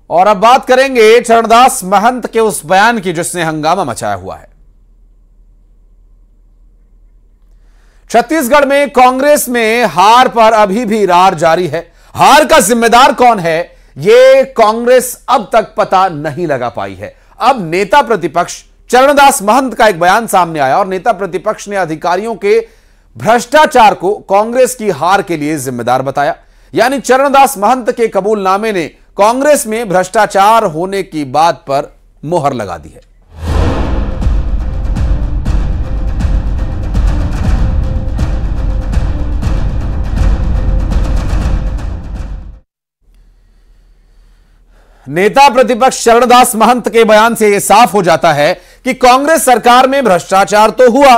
और अब बात करेंगे चरणदास महंत के उस बयान की जिसने हंगामा मचाया हुआ है। छत्तीसगढ़ में कांग्रेस में हार पर अभी भी रार जारी है। हार का जिम्मेदार कौन है, यह कांग्रेस अब तक पता नहीं लगा पाई है। अब नेता प्रतिपक्ष चरणदास महंत का एक बयान सामने आया और नेता प्रतिपक्ष ने अधिकारियों के भ्रष्टाचार को कांग्रेस की हार के लिए जिम्मेदार बताया। यानी चरणदास महंत के कबूलनामे ने कांग्रेस में भ्रष्टाचार होने की बात पर मोहर लगा दी है। नेता प्रतिपक्ष चरणदास महंत के बयान से यह साफ हो जाता है कि कांग्रेस सरकार में भ्रष्टाचार तो हुआ,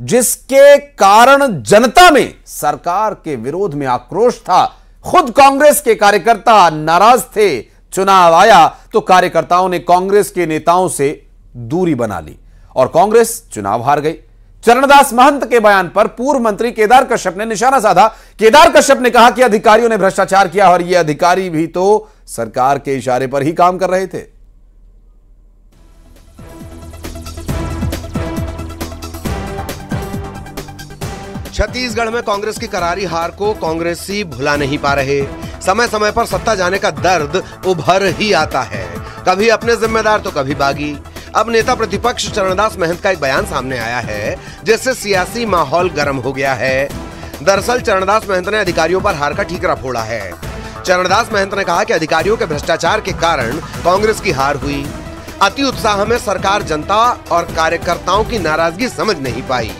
जिसके कारण जनता में सरकार के विरोध में आक्रोश था। खुद कांग्रेस के कार्यकर्ता नाराज थे। चुनाव आया तो कार्यकर्ताओं ने कांग्रेस के नेताओं से दूरी बना ली और कांग्रेस चुनाव हार गई। चरणदास महंत के बयान पर पूर्व मंत्री केदार कश्यप ने निशाना साधा। केदार कश्यप ने कहा कि अधिकारियों ने भ्रष्टाचार किया और ये अधिकारी भी तो सरकार के इशारे पर ही काम कर रहे थे। छत्तीसगढ़ में कांग्रेस की करारी हार को कांग्रेसी भुला नहीं पा रहे। समय समय पर सत्ता जाने का दर्द उभर ही आता है, कभी अपने जिम्मेदार तो कभी बागी। अब नेता प्रतिपक्ष चरणदास महंत का एक बयान सामने आया है जिससे सियासी माहौल गर्म हो गया है। दरअसल चरणदास महंत ने अधिकारियों पर हार का ठीकरा फोड़ा है। चरणदास महंत ने कहा कि अधिकारियों के भ्रष्टाचार के कारण कांग्रेस की हार हुई। अति उत्साह में सरकार जनता और कार्यकर्ताओं की नाराजगी समझ नहीं पाई।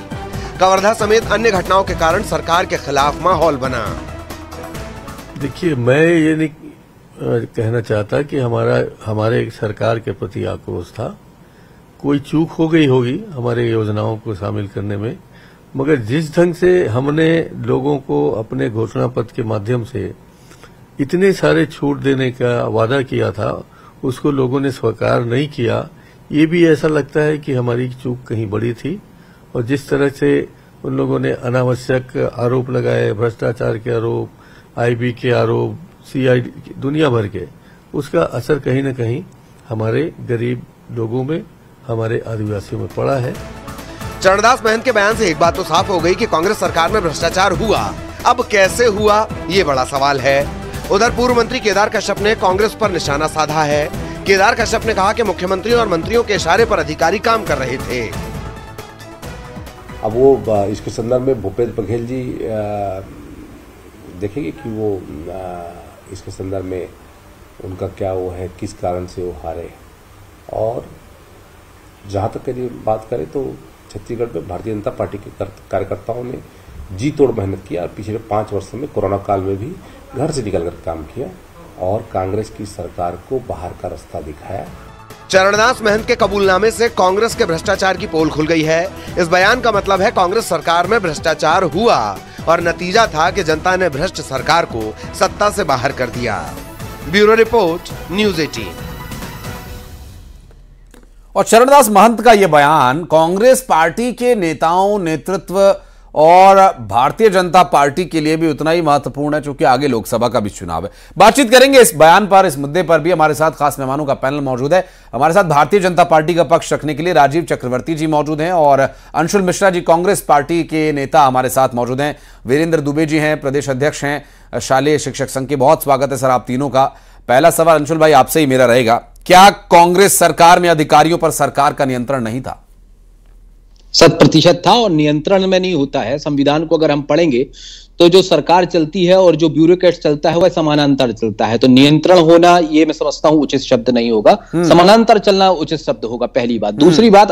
कवर्धा समेत अन्य घटनाओं के कारण सरकार के खिलाफ माहौल बना। देखिए, मैं ये नहीं कहना चाहता कि हमारे सरकार के प्रति आक्रोश था। कोई चूक हो गई होगी हमारे योजनाओं को शामिल करने में, मगर जिस ढंग से हमने लोगों को अपने घोषणा पत्र के माध्यम से इतने सारे छूट देने का वादा किया था, उसको लोगों ने स्वीकार नहीं किया। ये भी ऐसा लगता है कि हमारी चूक कहीं बड़ी थी। और जिस तरह से उन लोगों ने अनावश्यक आरोप लगाए, भ्रष्टाचार के आरोप, आईबी के आरोप, सीआईडी, दुनिया भर के, उसका असर कहीं न कहीं हमारे गरीब लोगों में, हमारे आदिवासियों में पड़ा है। चरणदास महंत के बयान से एक बात तो साफ हो गई कि कांग्रेस सरकार में भ्रष्टाचार हुआ। अब कैसे हुआ, ये बड़ा सवाल है। उधर पूर्व मंत्री केदार कश्यप ने कांग्रेस पर निशाना साधा है। केदार कश्यप ने कहा कि मुख्यमंत्री और मंत्रियों के इशारे पर अधिकारी काम कर रहे थे। अब वो इसके संदर्भ में भूपेश बघेल जी देखेंगे कि वो इसके संदर्भ में उनका क्या वो है, किस कारण से वो हारे। और जहां तक के लिए बात करें तो छत्तीसगढ़ में भारतीय जनता पार्टी के कार्यकर्ताओं ने जी तोड़ मेहनत किया और पिछले 5 वर्षों में कोरोना काल में भी घर से निकलकर काम किया और कांग्रेस की सरकार को बाहर का रास्ता दिखाया। चरणदास महंत के कबूलनामे से कांग्रेस के भ्रष्टाचार की पोल खुल गई है। इस बयान का मतलब है कांग्रेस सरकार में भ्रष्टाचार हुआ और नतीजा था कि जनता ने भ्रष्ट सरकार को सत्ता से बाहर कर दिया। Bureau report, news 18। और चरणदास महंत का यह बयान कांग्रेस पार्टी के नेताओं, नेतृत्व और भारतीय जनता पार्टी के लिए भी उतना ही महत्वपूर्ण है, क्योंकि आगे लोकसभा का भी चुनाव है। बातचीत करेंगे इस बयान पर, इस मुद्दे पर भी। हमारे साथ खास मेहमानों का पैनल मौजूद है। हमारे साथ भारतीय जनता पार्टी का पक्ष रखने के लिए राजीव चक्रवर्ती जी मौजूद हैं और अंशुल मिश्रा जी कांग्रेस पार्टी के नेता हमारे साथ मौजूद हैं। वीरेंद्र दुबे जी हैं, प्रदेश अध्यक्ष हैं शालेय शिक्षक संघ के। बहुत स्वागत है सर आप तीनों का। पहला सवाल अंशुल भाई आपसे ही मेरा रहेगा, क्या कांग्रेस सरकार में अधिकारियों पर सरकार का नियंत्रण नहीं था? 100% था और नियंत्रण में नहीं होता है। संविधान को अगर हम पढ़ेंगे तो जो सरकार चलती है और जो ब्यूरोक्रेट चलता है वह समानांतर चलता है। तो नियंत्रण होना, ये मैं समझता हूं उचित शब्द नहीं होगा, समानांतर चलना उचित शब्द होगा, पहली बात। दूसरी बात,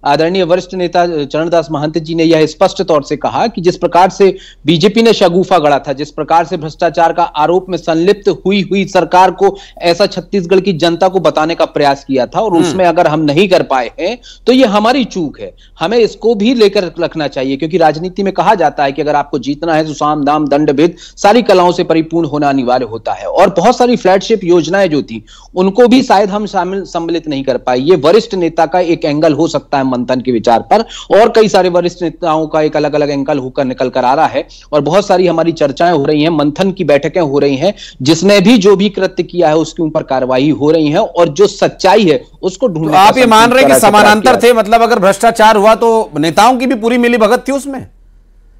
आदरणीय वरिष्ठ नेता चरणदास महंत जी ने यह स्पष्ट तौर से कहा कि जिस प्रकार से बीजेपी ने शगुफा गढ़ा था, जिस प्रकार से भ्रष्टाचार का आरोप में संलिप्त हुई सरकार को, ऐसा छत्तीसगढ़ की जनता को बताने का प्रयास किया था और उसमें अगर हम नहीं कर पाए हैं तो यह हमारी चूक है। हमें इसको भी लेकर रखना चाहिए, क्योंकि राजनीति में कहा जाता है कि अगर आपको जीतना है तो साम दाम दंड भेद सारी कलाओं से परिपूर्ण होना अनिवार्य होता है। और बहुत सारी फ्लैगशिप योजनाएं जो थी उनको भी शायद हम सम्मिलित नहीं कर पाए। ये वरिष्ठ नेता का एक एंगल हो सकता है मंथन के विचार पर, और कई सारे वरिष्ठ नेताओं का एक अलग अलग एंगल होकर निकल कर आ रहा है, और बहुत सारी हमारी चर्चाएं हो रही हैं, मंथन की बैठकें हो रही हैं, जिसने भी जो भी कृत्य किया है उसके ऊपर कार्रवाई हो रही है, और जो सच्चाई है उसको ढूंढने तो आप ये मान रहे हैं कि समानांतर थे, मतलब अगर भ्रष्टाचार हुआ तो नेताओं की भी पूरी मिलीभगत थी उसमें?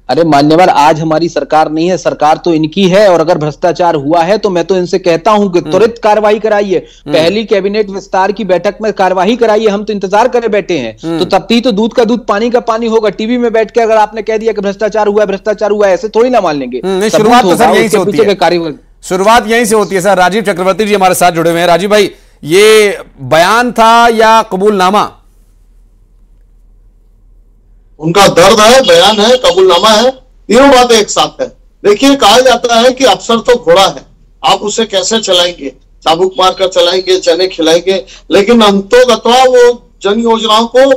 अरे मान्यवर, आज हमारी सरकार नहीं है, सरकार तो इनकी है, और अगर भ्रष्टाचार हुआ है तो मैं तो इनसे कहता हूं कि त्वरित कार्रवाई कराइए। पहली कैबिनेट विस्तार की बैठक में कार्रवाई कराइए, हम तो इंतजार करे बैठे हैं। तो तब ही तो दूध का दूध पानी का पानी होगा। टीवी में बैठ के अगर आपने कह दिया कि भ्रष्टाचार हुआ है, भ्रष्टाचार हुआ है, ऐसे थोड़ी ना मान लेंगे। शुरुआत तो सर यहीं से होती है, शुरुआत यहीं से होती है। सर राजीव चक्रवर्ती जी हमारे साथ जुड़े हुए हैं। राजीव भाई, ये बयान था या कबूलनामा? उनका दर्द है, बयान है, कबूलनामा है, तीनों बातें एक साथ है। देखिए, कहा जाता है कि अफसर तो घोड़ा है, आप उसे कैसे चलाएंगे, चाबुक मारकर चलाएंगे, चने खिलाएंगे, लेकिन अंतोगत्वा वो जन योजनाओं को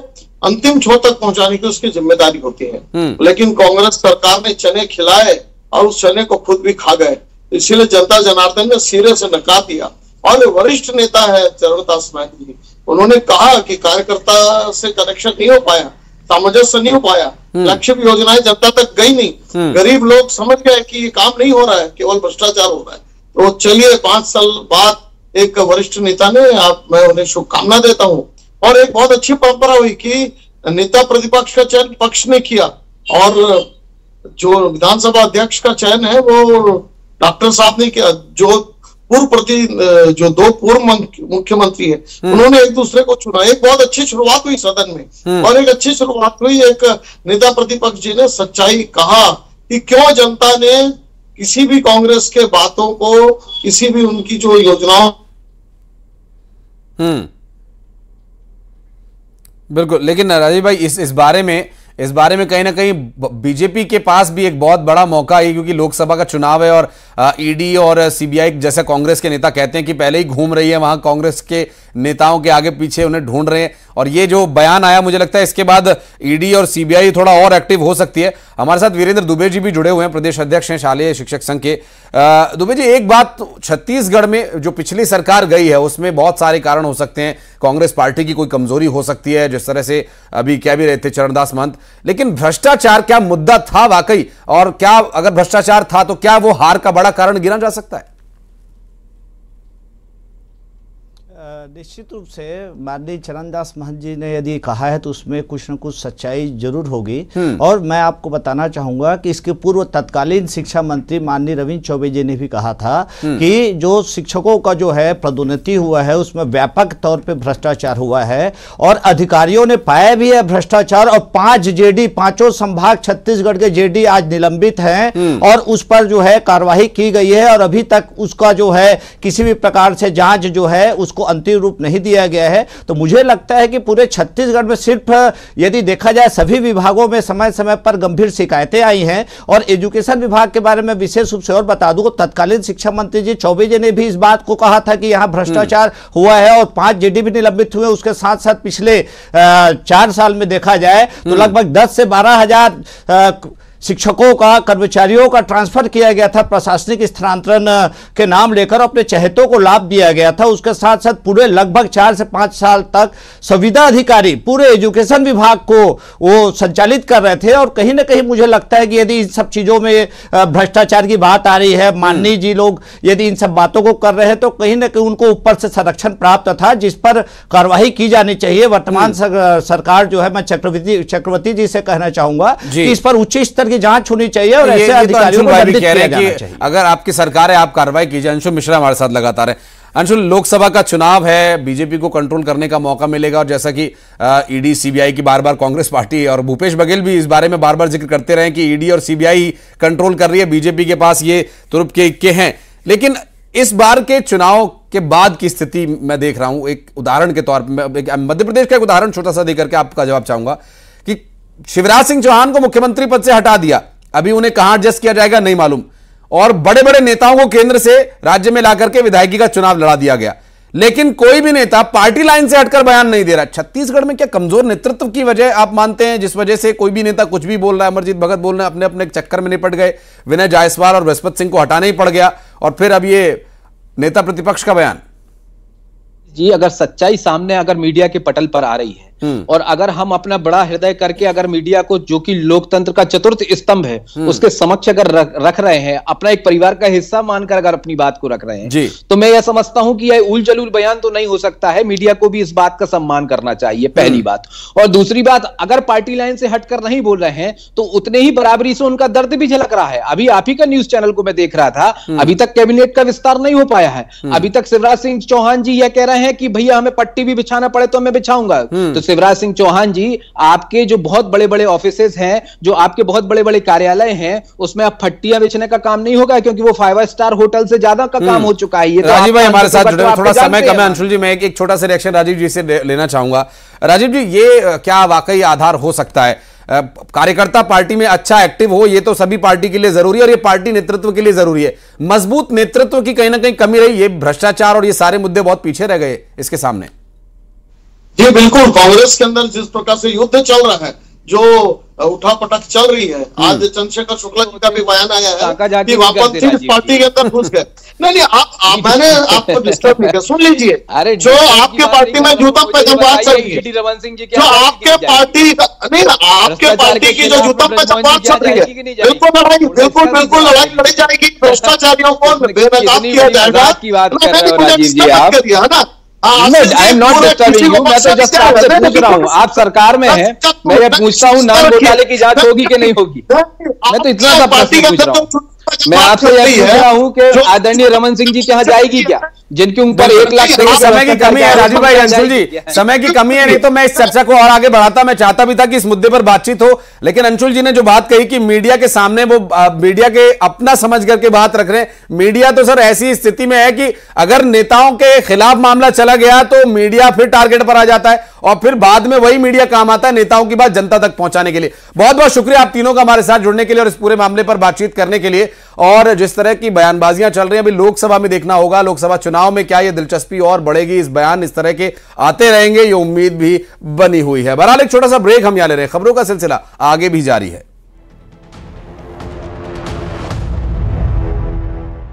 अंतिम छोर तक पहुंचाने की उसकी जिम्मेदारी होती है। लेकिन कांग्रेस सरकार ने चने खिलाए और उस चने को खुद भी खा गए, इसीलिए जनता जनार्दन ने सिरे से नकार दिया। और वरिष्ठ नेता है चरणदास महंत जी, उन्होंने कहा कि कार्यकर्ता से कनेक्शन नहीं हो पाया, सामंजस्य नहीं हो पाया, लक्ष्य योजनाएं जनता तक गई नहीं, गरीब लोग समझ गए कि ये काम नहीं हो रहा है, केवल भ्रष्टाचार हो रहा है। तो चलिए, 5 साल बाद एक वरिष्ठ नेता ने, मैं उन्हें शुभकामना देता हूं। और एक बहुत अच्छी परंपरा हुई कि नेता प्रतिपक्ष का चयन पक्ष ने किया, और जो विधानसभा अध्यक्ष का चयन है वो डॉक्टर साहब ने किया। जो दो पूर्व मुख्यमंत्री है, उन्होंने एक दूसरे को चुना। एक बहुत अच्छी शुरुआत हुई सदन में, और एक अच्छी शुरुआत हुई, एक नेता प्रतिपक्ष जी ने सच्चाई कहा कि क्यों जनता ने किसी भी कांग्रेस के बातों को, किसी भी उनकी जो योजनाओं। बिल्कुल, लेकिन राजीव भाई इस बारे में कहीं ना कहीं बीजेपी के पास भी एक बहुत बड़ा मौका है, क्योंकि लोकसभा का चुनाव है और ईडी और सीबीआई जैसे कांग्रेस के नेता कहते हैं कि पहले ही घूम रही है वहां, कांग्रेस के नेताओं के आगे पीछे उन्हें ढूंढ रहे हैं। और ये जो बयान आया, मुझे लगता है इसके बाद ईडी और सीबीआई थोड़ा और एक्टिव हो सकती है। हमारे साथ वीरेंद्र दुबे जी भी जुड़े हुए हैं, प्रदेश अध्यक्ष हैं शालेय शिक्षक संघ के। दुबे जी, एक बात, छत्तीसगढ़ में जो पिछली सरकार गई है उसमें बहुत सारे कारण हो सकते हैं, कांग्रेस पार्टी की कोई कमजोरी हो सकती है, जिस तरह से अभी कह भी रहे थे चरणदास महंत, लेकिन भ्रष्टाचार क्या मुद्दा था वाकई? और क्या अगर भ्रष्टाचार था तो क्या वो हार का बड़ा कारण गिना जा सकता है? निश्चित रूप से माननीय चरणदास महंत जी ने यदि कहा है तो उसमें कुछ न कुछ सच्चाई जरूर होगी। और मैं आपको बताना चाहूंगा कि इसके पूर्व तत्कालीन शिक्षा मंत्री माननीय रविंद्र चौबे जी ने भी कहा था कि जो शिक्षकों का जो है पदोन्नति हुआ है उसमें व्यापक तौर पे भ्रष्टाचार हुआ है, और अधिकारियों ने पाया भी है भ्रष्टाचार। और 5 जेडी, 5 संभाग छत्तीसगढ़ के जेडी आज निलंबित हैं, और उस पर जो है कार्रवाई की गई है, और अभी तक उसका जो है किसी भी प्रकार से जांच जो है उसको अंतिम रूप नहीं दिया गया है। तो मुझे लगता है कि पूरे छत्तीसगढ़ में सिर्फ यदि देखा जाए सभी विभागों में समय समय पर गंभीर शिकायतें आई हैं। और एजुकेशन विभाग के बारे में विशेष रूप से और बता दूं, तत्कालीन शिक्षा मंत्री जी चौबे जी ने भी इस बात को कहा था कि यहां भ्रष्टाचार हुआ है, और 5 जेडी भी निलंबित हुए। उसके साथ साथ पिछले 4 साल में देखा जाए तो लगभग 10 से 12 हजार शिक्षकों का, कर्मचारियों का ट्रांसफर किया गया था प्रशासनिक स्थानांतरण के नाम लेकर, अपने चहेतों को लाभ दिया गया था। उसके साथ साथ पूरे लगभग 4 से 5 साल तक संविदा अधिकारी पूरे एजुकेशन विभाग को वो संचालित कर रहे थे। और कहीं ना कहीं मुझे लगता है कि यदि इन सब चीजों में भ्रष्टाचार की बात आ रही है, माननीय जी लोग यदि इन सब बातों को कर रहे हैं, तो कहीं ना कहीं उनको ऊपर से संरक्षण प्राप्त था, जिस पर कार्रवाई की जानी चाहिए। वर्तमान सरकार जो है, मैं चक्रवर्ती जी से कहना चाहूंगा कि इस पर उच्च स्तर की जांच होनी चाहिए, और ऐसे अधिकारियों को दंडित किया जाना चाहिए। अगर आपकी सरकार है, आप कार्रवाई कीजिए। अंशुल मिश्रा हमारे साथ लगातार है। अंशुल, लोकसभा का चुनाव है, बीजेपी को कंट्रोल करने का मौका मिलेगा, और जैसा कि ईडी सीबीआई की बार बार कांग्रेस पार्टी और भूपेश बघेल भी इस बारे में बार बार जिक्र करते रहे कि ईडी और सीबीआई कंट्रोल कर रही है, बीजेपी के पास ये तुरुप के इक्के हैं। लेकिन इस बार के चुनाव के बाद की स्थिति मैं देख रहा हूं, एक उदाहरण के तौर पर मध्य प्रदेश का एक उदाहरण छोटा सा देकर के आपका जवाब चाहूंगा कि शिवराज सिंह चौहान को मुख्यमंत्री पद से हटा दिया, अभी उन्हें कहां एडजस्ट किया जाएगा नहीं मालूम, और बड़े बड़े नेताओं को केंद्र से राज्य में लाकर के विधायकी का चुनाव लड़ा दिया गया, लेकिन कोई भी नेता पार्टी लाइन से हटकर बयान नहीं दे रहा। छत्तीसगढ़ में क्या कमजोर नेतृत्व की वजह आप मानते हैं, जिस वजह से कोई भी नेता कुछ भी बोल रहा है? अमरजीत भगत बोल रहे हैं, अपने अपने चक्कर में निपट गए, विनय जायसवाल और बृहस्पति सिंह को हटाना ही पड़ गया, और फिर अब ये नेता प्रतिपक्ष का बयान। जी, अगर सच्चाई सामने अगर मीडिया के पटल पर आ रही है और अगर हम अपना बड़ा हृदय करके अगर मीडिया को, जो कि लोकतंत्र का चतुर्थ स्तंभ है, उसके समक्ष अगर रख रहे हैं, अपना एक परिवार का हिस्सा मानकर अगर अपनी बात को रख रहे हैं, तो मैं यह समझता हूं कि यह उल जलूल बयान तो नहीं हो सकता है। मीडिया को भी इस बात का सम्मान करना चाहिए, पहली बात। और दूसरी बात, अगर पार्टी लाइन से हटकर नहीं बोल रहे हैं तो उतने ही बराबरी से उनका दर्द भी झलक रहा है। अभी आप ही का न्यूज चैनल को मैं देख रहा था, अभी तक कैबिनेट का विस्तार नहीं हो पाया है। अभी तक शिवराज सिंह चौहान जी यह कह रहे हैं कि भैया हमें पट्टी भी बिछाना पड़े तो मैं बिछाऊंगा। तो शिवराज सिंह चौहान जी, आपके जो बहुत बड़े बड़े ऑफिसेज हैं, जो आपके बहुत बड़े बड़े कार्यालय हैं, उसमें आप पट्टियां बिछने का काम नहीं होगा, क्योंकि वो 5 स्टार होटल से ज्यादा का काम हो चुका है। ये राजीव भाई हमारे साथ जुड़े, थोड़ा समय कम है। अंशुल जी, मैं एक छोटा सा रिएक्शन राजीव जी से लेना चाहूंगा। राजीव जी, ये क्या वाकई आधार हो सकता है? कार्यकर्ता पार्टी में अच्छा एक्टिव हो, ये तो सभी पार्टी के लिए जरूरी है और ये पार्टी नेतृत्व के लिए जरूरी है। मजबूत नेतृत्व की कहीं ना कहीं कमी रही, ये भ्रष्टाचार और ये सारे मुद्दे बहुत पीछे रह गए इसके सामने। जी बिल्कुल, कांग्रेस के अंदर जिस प्रकार से युद्ध चल रहा है, जो उठापटक चल रही है, आज चंद्रशेखर शुक्ला जी का भी बयान आया है कि वामपंथी इस पार्टी के अंदर घुस गए। नहीं, मैंने आपको डिस्टर्ब नहीं किया, सुन लीजिए। जो आपके पार्टी में जूता पैजामा चल रही है, जो आपके पार्टी नहीं, आपके पार्टी की जो जूता पैजामा चल रही है, बिल्कुल लड़ाई लड़ी जाएगी। भ्रष्टाचारियों को बेनकाब किया जाएगा, है ना। I am not disturbing you, मैं तो जस्ट आपसे पूछ रहा हूँ, आप सरकार में हैं, मैं ये पूछता हूँ नाम घोटाले की जांच होगी कि नहीं होगी। मैं तो इतना सा प्रश्न पूछ रहा हूँ। मैं आपसे यह पूछ रहा हूँ कि आदरणीय रमन सिंह जी के यहाँ जाएगी क्या, जिनके ऊपर 1 लाख समय की कमी है राजीव भाई, अंशुल जी समय की कमी है, नहीं तो मैं इस चर्चा को और आगे बढ़ाता। मैं चाहता भी था कि इस मुद्दे पर बातचीत हो, लेकिन अंशुल जी ने जो बात कही कि मीडिया के सामने वो मीडिया के अपना समझ करके बात रख रहे हैं। मीडिया तो सर ऐसी स्थिति में है कि अगर नेताओं के खिलाफ मामला चला गया तो मीडिया फिर टारगेट पर आ जाता है और फिर बाद में वही मीडिया काम आता है नेताओं की बात जनता तक पहुंचाने के लिए। बहुत बहुत शुक्रिया आप तीनों का हमारे साथ जुड़ने के लिए और इस पूरे मामले पर बातचीत करने के लिए। और जिस तरह की बयानबाजियां चल रही हैं, अभी लोकसभा में देखना होगा, लोकसभा चुनाव में क्या ये दिलचस्पी और बढ़ेगी, इस बयान इस तरह के आते रहेंगे, ये उम्मीद भी बनी हुई है। बहरहाल एक छोटा सा ब्रेक हम यहां ले रहे हैं, खबरों का सिलसिला आगे भी जारी है।